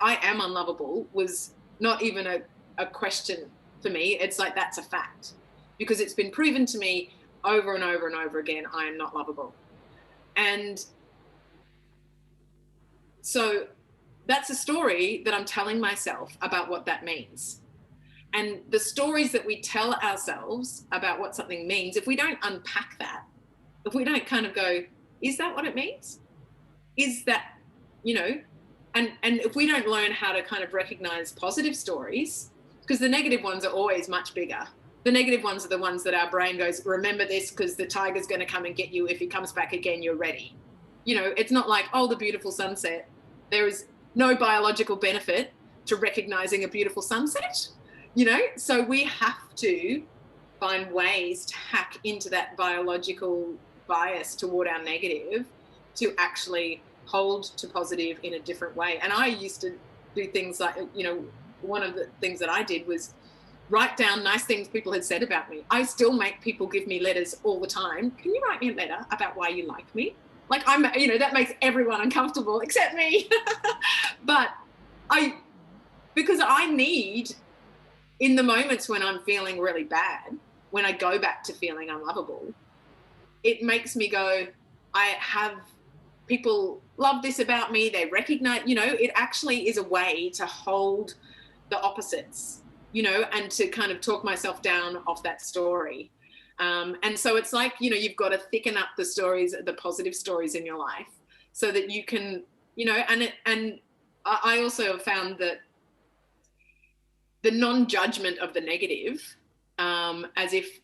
I am unlovable was not even a question for me. It's like, that's a fact, because it's been proven to me over and over and over again, I am not lovable. And so that's a story that I'm telling myself about what that means. And the stories that we tell ourselves about what something means, if we don't unpack that, if we don't kind of go, is that what it means? Is that, you know, and if we don't learn how to kind of recognize positive stories, because the negative ones are always much bigger. The negative ones are the ones that our brain goes, remember this, because the tiger's going to come and get you. If he comes back again, you're ready. You know, it's not like, oh, the beautiful sunset. There is no biological benefit to recognizing a beautiful sunset, you know? So we have to find ways to hack into that biological bias toward our negative to actually hold to positive in a different way. And I used to do things like, you know, one of the things that I did was write down nice things people had said about me. I still make people give me letters all the time. Can you write me a letter about why you like me? Like, I'm, you know, that makes everyone uncomfortable except me. But because I need, in the moments when I'm feeling really bad, when I go back to feeling unlovable, it makes me go, I have people love this about me. They recognize, you know, it actually is a way to hold the opposites, you know, and to kind of talk myself down off that story. And so it's like, you know, you've got to thicken up the stories, the positive stories in your life, so that you can, you know, and I also have found that the non-judgment of the negative, as if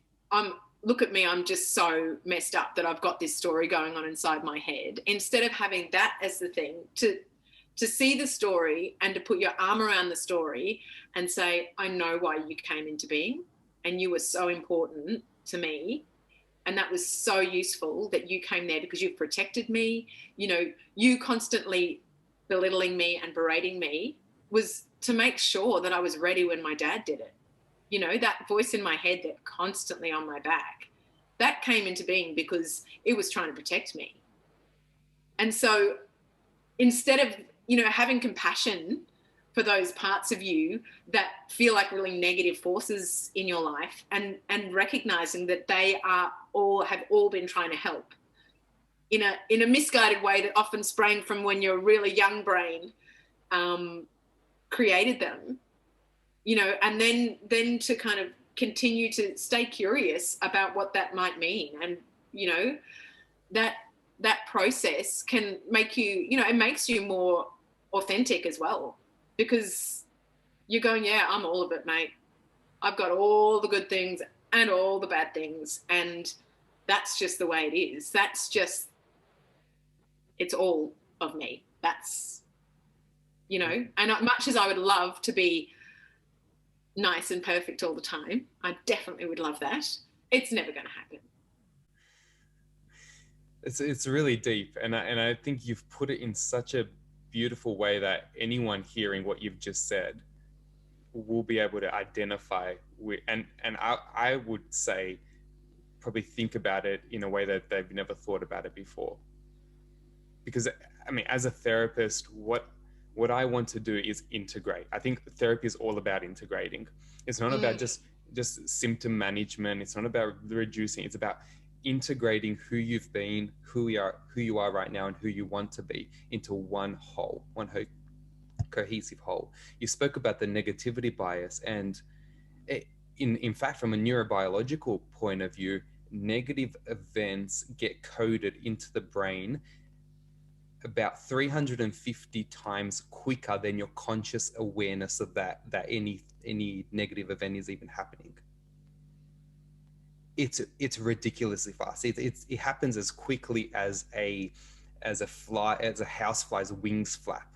look at me, I'm just so messed up that I've got this story going on inside my head. Instead of having that as the thing, to see the story and to put your arm around the story and say, I know why you came into being, and you were so important to me. And that was so useful that you came there because you've protected me. You know, you constantly belittling me and berating me was to make sure that I was ready when my dad did it. You know, that voice in my head that constantly on my back, that came into being because it was trying to protect me. And so instead of, you know, having compassion for those parts of you that feel like really negative forces in your life, and recognizing that they have all been trying to help in a misguided way that often sprang from when your really young brain created them, you know, and then to kind of continue to stay curious about what that might mean. And, you know, that process can make you, you know, it makes you more authentic as well, because you're going, yeah, I'm all of it, mate. I've got all the good things and all the bad things, and that's just the way it is. That's just, it's all of me. That's, you know, and much as I would love to be nice and perfect all the time, I definitely would love that, it's never going to happen. It's really deep, and I think you've put it in such a beautiful way that anyone hearing what you've just said will be able to identify with, and I would say probably think about it in a way that they've never thought about it before. Because I mean, as a therapist, what I want to do is integrate. I think therapy is all about integrating. It's not about just symptom management. It's not about reducing. It's about integrating who you've been, who you are right now, and who you want to be into one cohesive whole. You spoke about the negativity bias, and in fact, from a neurobiological point of view, negative events get coded into the brain about 350 times quicker than your conscious awareness of that any negative event is even happening. It's ridiculously fast. It happens as quickly as a housefly's wings flap,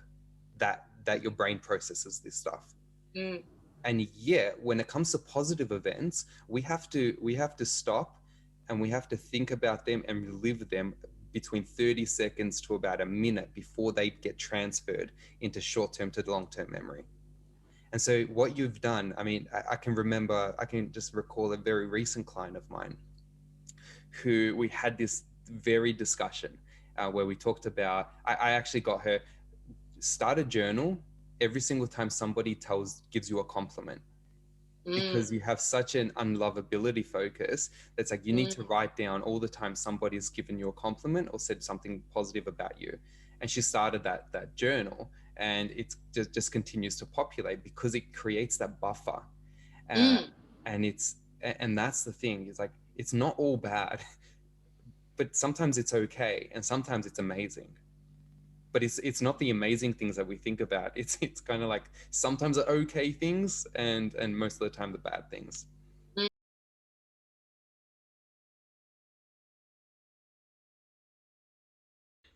that your brain processes this stuff. And yet, when it comes to positive events, we have to stop, and we have to think about them and relive them between 30 seconds to about a minute before they get transferred into short-term to long-term memory. And so what you've done, I mean, I can just recall a very recent client of mine who we had this very discussion where we talked about, I actually got her start a journal every single time somebody gives you a compliment, Mm, because you have such an unlovability focus that's like you need to mm, write down all the time somebody's given you a compliment or said something positive about you. And she started that journal, and it just continues to populate because it creates that buffer. uh, mm. and that's the thing, is like it's not all bad, but sometimes it's okay and sometimes it's amazing. But it's not the amazing things that we think about. It's kind of like sometimes the okay things, and most of the time the bad things.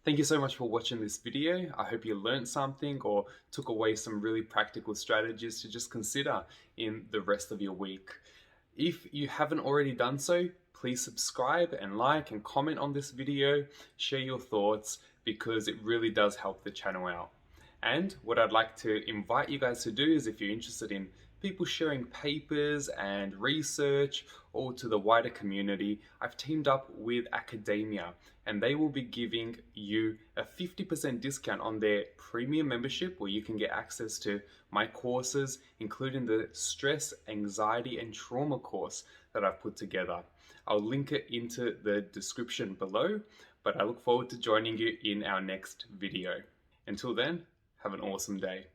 Thank you so much for watching this video. I hope you learned something or took away some really practical strategies to just consider in the rest of your week. If you haven't already done so, please subscribe and like and comment on this video, share your thoughts, because it really does help the channel out. And what I'd like to invite you guys to do is, if you're interested in people sharing papers and research or to the wider community, I've teamed up with academia, and they will be giving you a 50% discount on their premium membership, where you can get access to my courses, including the stress, anxiety, and trauma course that I've put together. I'll link it into the description below, but I look forward to joining you in our next video. Until then, have an awesome day.